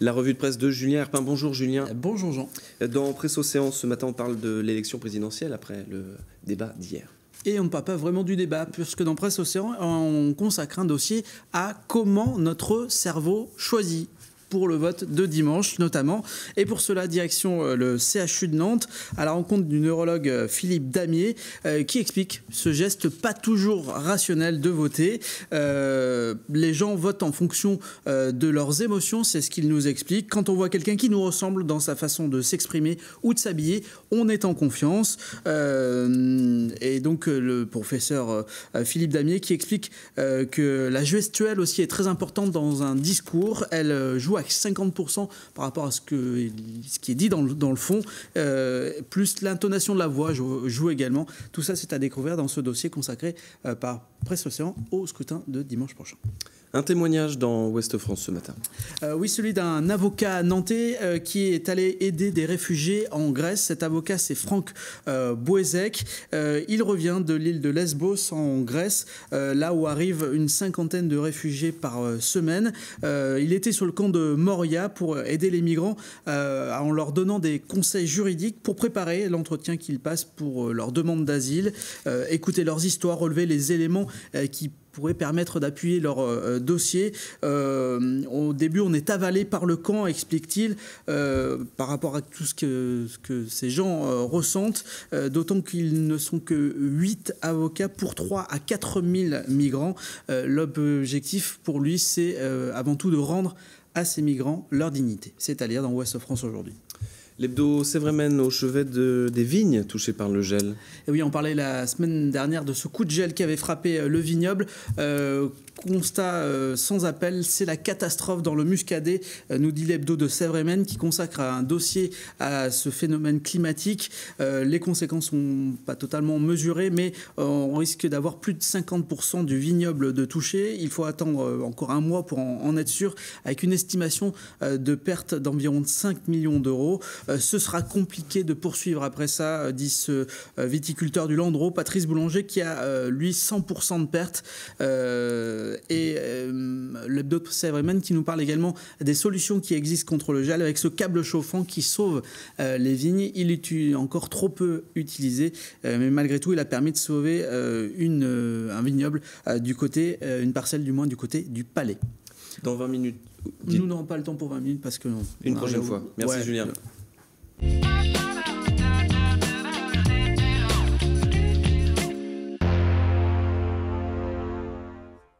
La revue de presse de Julien Herpin. Bonjour Julien. Bonjour Jean. Dans Presse Océan, ce matin, on parle de l'élection présidentielle après le débat d'hier. Et on ne parle pas vraiment du débat, puisque dans Presse Océan, on consacre un dossier à comment notre cerveau choisit pour le vote de dimanche notamment. Et pour cela, direction le CHU de Nantes, à la rencontre du neurologue Philippe Damier, qui explique ce geste pas toujours rationnel de voter. Les gens votent en fonction de leurs émotions, c'est ce qu'il nous explique. Quand on voit quelqu'un qui nous ressemble dans sa façon de s'exprimer ou de s'habiller, on est en confiance. Et donc le professeur Philippe Damier qui explique que la gestuelle aussi est très importante dans un discours. Elle joue à 50% par rapport à ce qui est dit dans le fond, plus l'intonation de la voix joue également. Tout ça, c'est à découvrir dans ce dossier consacré par Presse Océan au scrutin de dimanche prochain. Un témoignage dans Ouest France ce matin. Oui, celui d'un avocat nantais qui est allé aider des réfugiés en Grèce. Cet avocat, c'est Franck Bouezek. Il revient de l'île de Lesbos en Grèce, là où arrivent une cinquantaine de réfugiés par semaine. Il était sur le camp de Moria pour aider les migrants en leur donnant des conseils juridiques pour préparer l'entretien qu'ils passent pour leur demande d'asile, écouter leurs histoires, relever les éléments qui pourrait permettre d'appuyer leur dossier. Au début, on est avalé par le camp, explique-t-il, par rapport à tout ce que ces gens ressentent, d'autant qu'ils ne sont que 8 avocats pour 3 à 4 000 migrants. L'objectif pour lui, c'est avant tout de rendre à ces migrants leur dignité. C'est à lire dans Ouest France aujourd'hui. L'hebdo Sévrémen au chevet des vignes touchées par le gel. Et oui, on parlait la semaine dernière de ce coup de gel qui avait frappé le vignoble. Constat sans appel, c'est la catastrophe dans le Muscadet, nous dit l'hebdo de Sévrémen qui consacre un dossier à ce phénomène climatique. Les conséquences sont pas totalement mesurées, mais on risque d'avoir plus de 50% du vignoble de touché. Il faut attendre encore un mois pour en être sûr, avec une estimation de perte d'environ 5 millions d'euros. Ce sera compliqué de poursuivre après ça, dit ce viticulteur du Landreau, Patrice Boulanger, qui a lui 100% de pertes. L'hebdo de Sévrémen qui nous parle également des solutions qui existent contre le gel avec ce câble chauffant qui sauve les vignes. Il est encore trop peu utilisé, mais malgré tout, il a permis de sauver un vignoble du côté, une parcelle du moins du côté du Palais. Dans 20 minutes. Nous n'aurons pas le temps pour 20 minutes parce que... Une prochaine fois. Merci Julien.